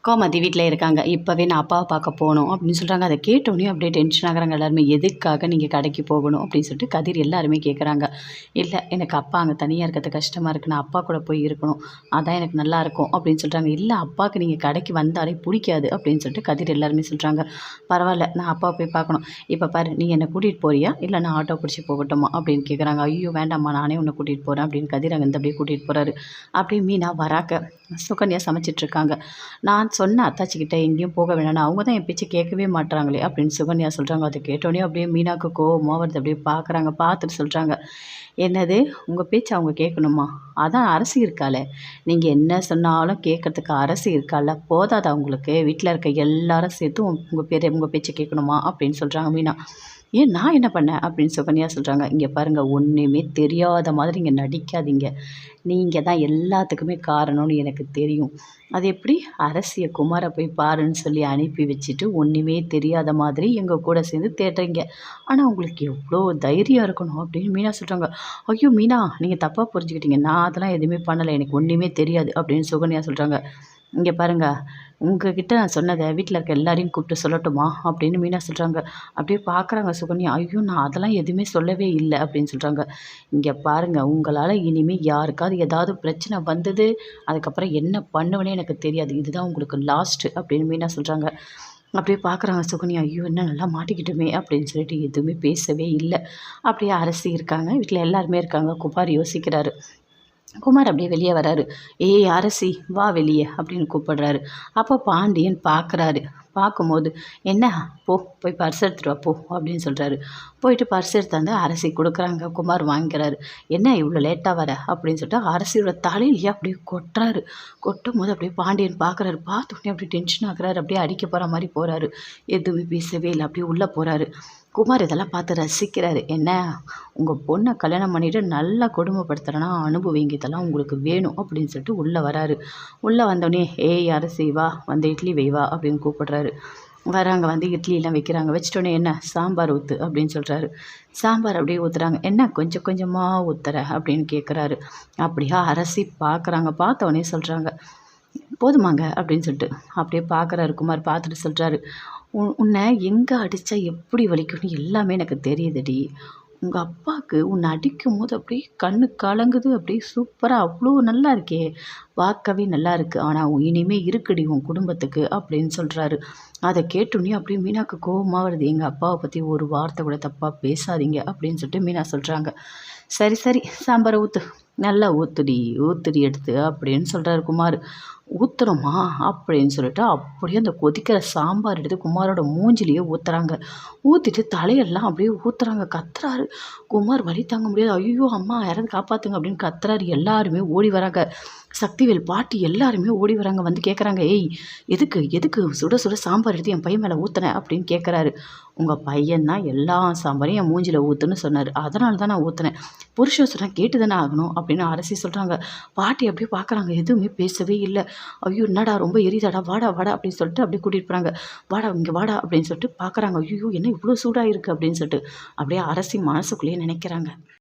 கோமதி வீட்டில் இருக்காங்க. இப்போவே நான் அப்பாவை பார்க்க போகணும் அப்படின்னு சொல்கிறாங்க. அதை கேட்டோன்னே அப்படியே டென்ஷன் ஆகுறாங்க எல்லாருமே. எதுக்காக நீங்கள் கடைக்கு போகணும் அப்படின்னு சொல்லிட்டு கதிர் எல்லாருமே கேட்குறாங்க. இல்லை, எனக்கு அப்பா அங்கே தனியாக இருக்கிறது கஷ்டமாக இருக்குது, நான் அப்பா கூட போய் இருக்கணும், அதான் எனக்கு நல்லாயிருக்கும் அப்படின்னு சொல்கிறாங்க. இல்லை, அப்பாவுக்கு நீங்கள் கடைக்கு வந்தாலே பிடிக்காது அப்படின்னு சொல்லிட்டு கதிர் எல்லாருமே சொல்கிறாங்க. பரவாயில்ல, நான் அப்பாவை போய் பார்க்கணும். இப்போ பாரு, நீ என்னை கூட்டிகிட்டு போறியா இல்லை நான் ஆட்டோ பிடிச்சி போகட்டுமா அப்படின்னு கேட்குறாங்க. ஐயோ வேண்டாம்மா, நானே உன்னை கூட்டிகிட்டு போகிறேன் அப்படின்னு கதிர் அங்கே அப்படியே கூட்டிகிட்டு போகிறாரு. அப்படியே மீனா வராக்க சுகன்யா சமைச்சிட்ருக்காங்க. நான் சொன்ன அத்தாச்சிக்கிட்ட எங்கேயும் போக வேணாம், அவங்க தான் என் பேச்சு கேட்கவே மாட்டாங்களே அப்படின்னு சுகன்யா சொல்கிறாங்க. அதை கேட்டோடனே அப்படியே மீனாவுக்கு கோவமாக வருது. அப்படியே பார்க்குறாங்க. பார்த்துட்டு சொல்கிறாங்க, என்னது உங்கள் பேச்சு அவங்க கேட்கணுமா? அதான் அரசி இருக்காளே, நீங்கள் என்ன சொன்னாலும் கேட்குறதுக்கு அரசி இருக்கால, போதாதா உங்களுக்கு? வீட்டில் இருக்க எல்லாரும் சேர்த்து உங்கள் பேச்சை கேட்கணுமா அப்படின்னு சொல்கிறாங்க மீனா. ஏன் நான் என்ன பண்ணேன் அப்படின்னு சுகன்யா சொல்கிறாங்க. இங்கே பாருங்கள், ஒன்றுமே தெரியாத மாதிரி இங்கே நடிக்காதீங்க. நீங்கள் தான் எல்லாத்துக்குமே காரணம்னு எனக்கு தெரியும். அது எப்படி அரசியை குமாரை போய் பாருன்னு சொல்லி அனுப்பி வச்சுட்டு ஒன்றுமே தெரியாத மாதிரி எங்கள் கூட சேர்ந்து தேடுறீங்க. ஆனால் உங்களுக்கு எவ்வளோ தைரியம் இருக்கணும் அப்படின்னு மீனா சொல்கிறாங்க. ஐயோ மீனா, நீங்கள் தப்பாக புரிஞ்சுக்கிட்டீங்க, நான் அதெல்லாம் எதுவுமே பண்ணலை, எனக்கு ஒன்றுமே தெரியாது அப்படின்னு சுகன்யா சொல்கிறாங்க. இங்கே பாருங்கள், உங்ககிட்ட நான் சொன்னதை வீட்டில் இருக்க எல்லாரையும் கூப்பிட்டு சொல்லட்டுமா அப்படின்னு மீனா சொல்கிறாங்க. அப்படியே பார்க்குறாங்க சுகன்யா. ஐயோ, நான் அதெல்லாம் எதுவுமே சொல்லவே இல்லை அப்படின்னு சொல்கிறாங்க. இங்கே பாருங்கள், உங்களால் இனிமேல் யாருக்காவது ஏதாவது பிரச்சனை வந்தது, அதுக்கப்புறம் என்ன பண்ணுவேனே எனக்கு தெரியாது, இதுதான் உங்களுக்கு லாஸ்ட்டு அப்படின்னு மீனா சொல்கிறாங்க. அப்படியே பார்க்குறாங்க சுகன்யா. ஐயோ, என்ன நல்லா மாட்டிக்கிட்டுமே அப்படின்னு சொல்லிட்டு எதுவுமே பேசவே இல்லை. அப்படியே அரசி இருக்காங்க, வீட்டில் எல்லாருமே இருக்காங்க. குமார் யோசிக்கிறாரு. குமார் அப்படியே வெளியே வராரு. ஏய் அரசி, வா வெளியே அப்படின்னு கூப்பிடுறாரு. அப்போ பாண்டியன் பார்க்குறாரு. பார்க்கும்போது, என்ன, போய் பர்ஸ் எடுத்துகிட்டு வா போ அப்படின்னு சொல்கிறாரு. போயிட்டு பர்ஸ் எடுத்தாந்து அரசி கொடுக்குறாங்க. குமார் வாங்கிக்கிறாரு. என்ன இவ்வளோ லேட்டாக வர அப்படின்னு சொல்லிட்டு அரசியோட தலையிலேயே அப்படியே கொட்டுறாரு. கொட்டும் போது அப்படியே பாண்டியன் பார்க்குறாரு. பார்த்தோன்னே அப்படியே டென்ஷன் ஆகுறாரு. அப்படியே அடிக்க போகிற மாதிரி போகிறாரு. எதுவுமே பேசவே இல்லை. அப்படியே உள்ளே போகிறாரு. குமார் இதெல்லாம் பார்த்து ரசிக்கிறாரு. என்ன, உங்கள் பொண்ணை கல்யாணம் பண்ணிவிட்டு நல்லா கொடுமைப்படுத்துகிறேன்னா அனுபவிங்க, இதெல்லாம் உங்களுக்கு வேணும் அப்படின்னு சொல்லிட்டு உள்ளே வராரு. உள்ளே வந்தோடனே, ஏய் அரசி வா, வந்து இட்லி வைவா அப்படின்னு கூப்பிடுறாரு. வராங்க, வந்து இட்லியெல்லாம் வைக்கிறாங்க. வச்சிட்டோன்னே, என்ன சாம்பார் ஊற்று அப்படின்னு சொல்கிறாரு. சாம்பார் அப்படியே ஊற்றுறாங்க. என்ன கொஞ்சம் கொஞ்சமாக ஊற்றுற அப்படின்னு கேட்குறாரு. அப்படியா அரசி பார்க்குறாங்க. பார்த்தோன்னே சொல்கிறாங்க, போதுமாங்க அப்படின்னு சொல்லிட்டு அப்படியே பார்க்குறாரு. குமார் பார்த்துட்டு சொல்கிறாரு, உன்னை எங்கே அடித்தா எப்படி வலிக்கும்னு எல்லாமே எனக்கு தெரியுதுடி. உங்கள் அப்பாவுக்கு உன்னை அடிக்கும் போது அப்படியே கண்ணு கலங்குது, அப்படியே சூப்பராக அவ்வளோ நல்லா இருக்கே, பார்க்கவே நல்லா இருக்குது. ஆனால் இனிமேல் இருக்குடி உன் குடும்பத்துக்கு அப்படின்னு சொல்கிறாரு. அதை கேட்டோன்னே அப்படியே மீனாவுக்கு கோபமாக வருது. எங்கள் அப்பாவை பற்றி ஒரு வார்த்தை கூட தப்பாக பேசாதீங்க அப்படின்னு சொல்லிட்டு மீனா சொல்கிறாங்க. சரி சரி, சாம்பாரை ஊற்று, நல்லா ஊற்றுடி எடுத்து அப்படின்னு சொல்கிறாரு குமார். ஊற்றுறோமா அப்படின்னு சொல்லிட்டு அப்படியே அந்த கொதிக்கிற சாம்பார் எடுத்து குமாரோட மூஞ்சிலேயே ஊற்றுறாங்க. ஊற்றிட்டு தலையெல்லாம் அப்படியே ஊற்றுறாங்க. கத்துறாரு குமார். வலி தாங்க முடியாது. ஐயோ அம்மா, யாராவது காப்பாற்றுங்க அப்படின்னு கத்துறாரு. எல்லாருமே ஓடி வராங்க. சக்திவேல் பாட்டி எல்லாருமே ஓடி வராங்க. வந்து கேட்குறாங்க, ஏய் எதுக்கு சுட சுட சாம்பார் எடுத்து என் பையன் மேலே ஊற்றுனேன் அப்படின்னு கேட்குறாரு. உங்கள் பையன் எல்லா சாம்பாரையும் என் மூஞ்சில் ஊற்றுன்னு சொன்னார், அதனால தான் நான் ஊற்றுனேன். புருஷன் சொன்னால் கேட்டு தானே ஆகணும் அப்படின்னு அரசி சொல்கிறாங்க. பாட்டி அப்படியே பார்க்குறாங்க. எதுவுமே பேசவே இல்லை. ஐயோ என்னடா ரொம்ப எரிதாடா, வாடா அப்படின்னு சொல்லிட்டு அப்படியே கூட்டிகிட்டு போகிறாங்க. வாடா இங்கே வாடா அப்படின்னு சொல்லிட்டு பார்க்குறாங்க. ஐயோ என்ன இவ்வளோ சூடாக இருக்குது அப்படின்னு சொல்லிட்டு அப்படியே அரசி மனசுக்குள்ளேயே நினைக்கிறாங்க.